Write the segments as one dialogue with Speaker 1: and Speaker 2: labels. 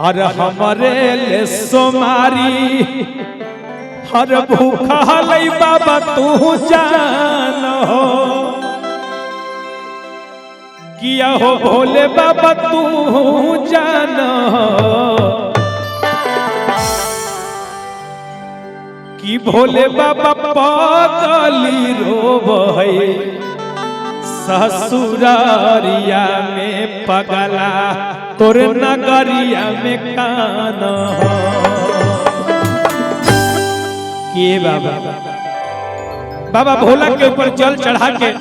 Speaker 1: और हमारे ले सोमारी हर भूखा हलई बाबा तू जान हो किया हो भोले बाबा तू जान हो कि भोले बाबा पागली रोबे ससुरारिया में पगला तोर नगरिया में कान हो कि बाबा बाबा भोला के ऊपर जल चढ़ा के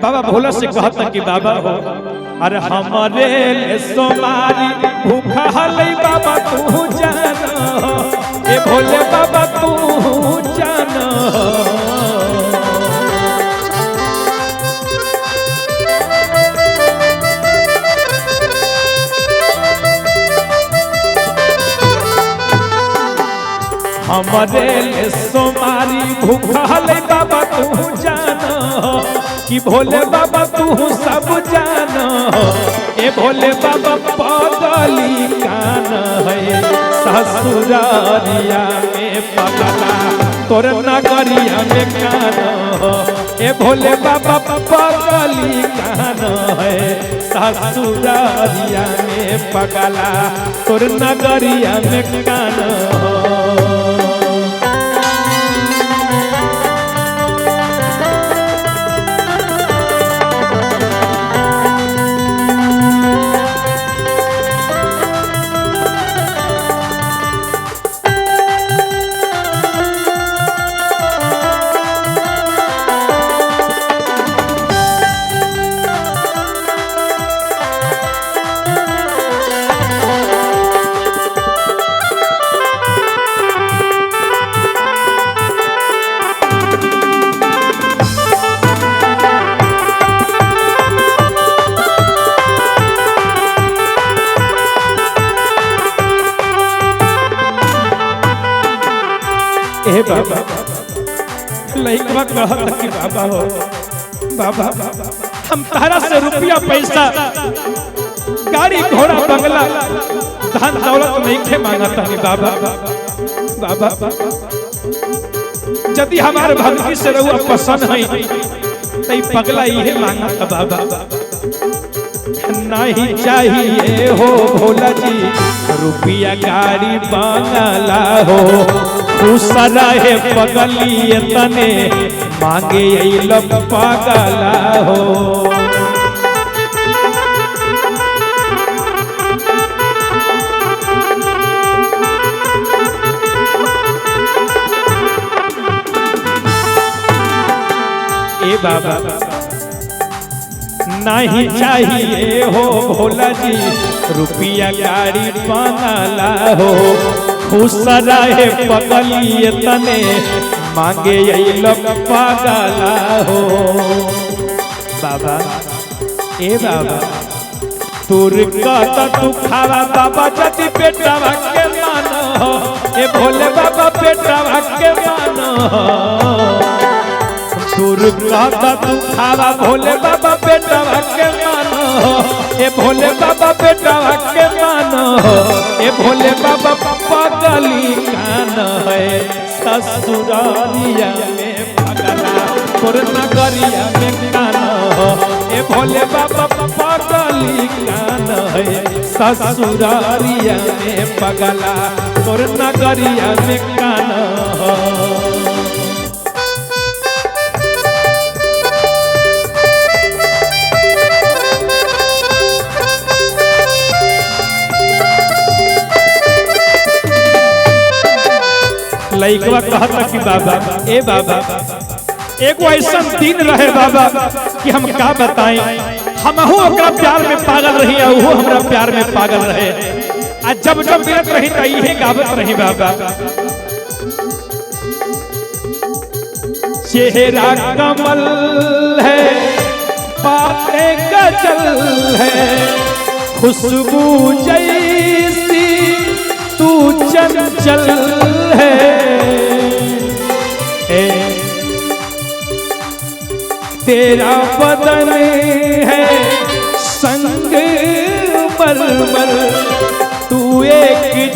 Speaker 1: बाबा भोला से कहता कि बाबा हो अरे हमारे ले सोमारी भूखा हलई बाबा तू जान ए भोले बाबा तू जान हमारे ले सोमारी भूखा हलई बाबा तू जान कि भोले बाबा तू सब जान ए भोले बाबा पागली कान है ससुरारिया में पगला तोर नगरिया में कान ए भोले बाबा पागली कान है ससुरारिया में पगला तोर नगरिया में कान ए बाबा लइकवा कहत कि बाबा हो बाबा हम तारा से रुपया पैसा गाड़ी घोड़ा बंगला धन दौलत नहीं खे मांगता है बाबा बाबा यदि हमारे भक्ति से रहुआ पसंद है तो पगला ये मांगता बाबा नहीं चाहिए हो भोला जी रुपया गाड़ी बंगला हो दूसरा है पगली तने मांगे लग पगला हो ए बाबा नहीं चाहिए हो भोला जी रुपया गाड़ी बंगला हो दूसरा है पगली तने मांगे लग पगला हो बाबा ए बाबा तुर कहता तू खावा बाबा जति बेटा के मान हो ए भोले बाबा बेटा के मान तुर कहता तू खावा भोले बाबा बेटा के मान हो ए भोले बाबा बेटा के मान हो ए भोले बाबा पगली कान है ससुरारिया में पगला तोर नगरिया में कान हो ए भोले बाबा पगली कान है ससुरारिया में पगला तोर नगरिया में कान हो लइकवा कहता कि बाबा ए बाबा एक ऐसा दिन रहे बाबा कि हम का बताएं हमहू ओकरा प्यार में पागल रही वो हमरा प्यार में पागल रहे आ जब जब मिलत रही त इहे गावत रही बाबा चेहरा कमल है बातें गजल है खुशबू जैसी तू चंचल है तेरा बदन है संग मरमर तू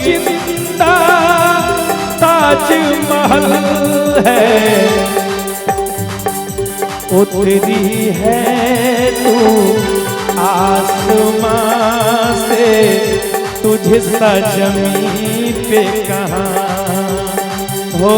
Speaker 1: जिंदा ताजमहल है, उतरी है तू आसमां से, तुझे सा जमीन पे कहाँ हो।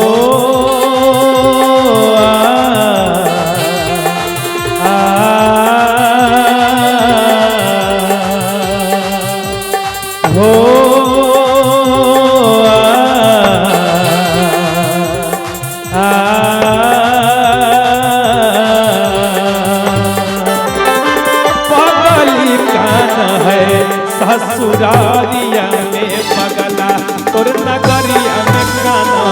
Speaker 1: ससुरारिया में पगला तोर नगरिया में काना,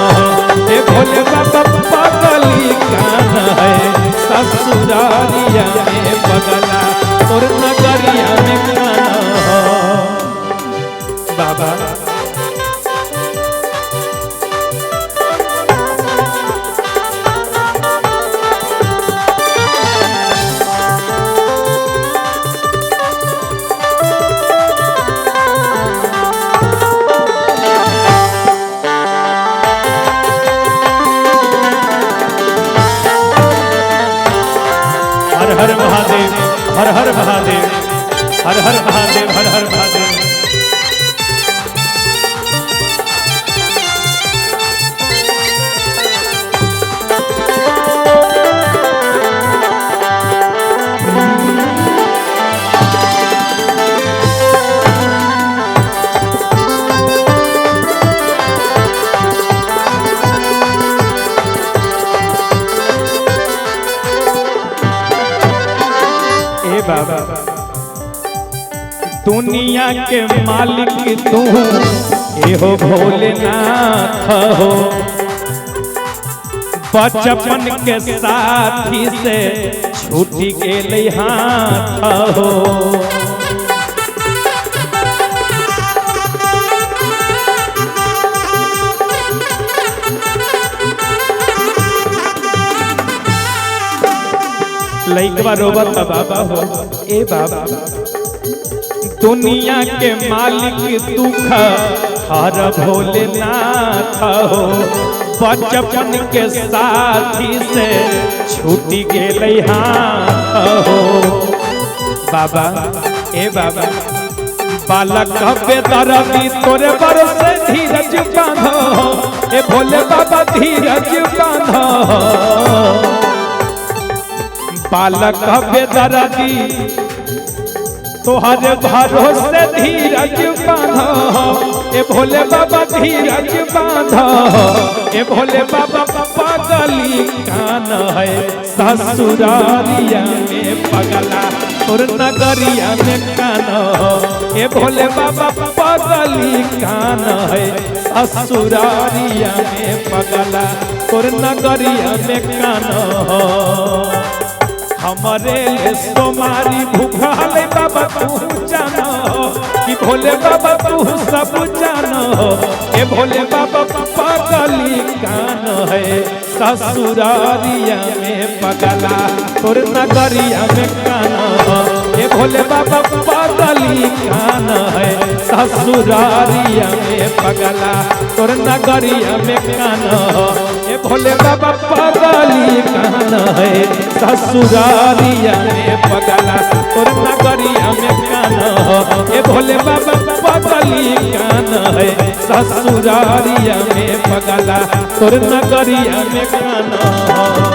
Speaker 1: ए भोले बाबा पगली काना है, ससुरारिया में पगला तोर नगरिया में काना बाबा। हर हर महादेव, हर हर महादेव, हर हर महादेव, हर हर महादेव। बाबा दुनिया के मालिक तू एहो भोलेनाथ हो, बचपन के साथी से छूटी गेले हाथ हो। लइकवा रोबत बाबा हो, ए बाबा दुनिया के मालिक दुख हर भोलेनाथ हो, बचपन के साथी से छूटी गेले हाथ हो। बाबा ए बाबा बालक बेदर्दी तोरे बरसे धीरज बांधो, ए भोले बाबा धीरज बांधो। बालक बेदर्दी तोहरे भरोसे धीरज बांधो, ए भोले बाबा धीरज बांधो। ए भोले बाबा पगली कान है, ससुरारिया में पगला तोर नगरिया में कान। ए भोले बाबा पगली कान है, ससुरारिया में पगला तोर नगरिया में कान। हमारे सोमारी भूखाले बाबा तू जानो, कि भोले बाबा तू सब जानो। ए भोले बाबा पगली कान है, ससुरारिया में पगला तोर नगरिया में कान। ए भोले बाबा पगली कान है, ससुरारिया में पगला तोर नगरिया में कान। ए भोले बाबा पगली कान है, ससुरारिया में पगला तोर नगरिया में कान। ए भोले बाबा पगली कान है, ससुरारिया में पगला तोर नगरिया में कान।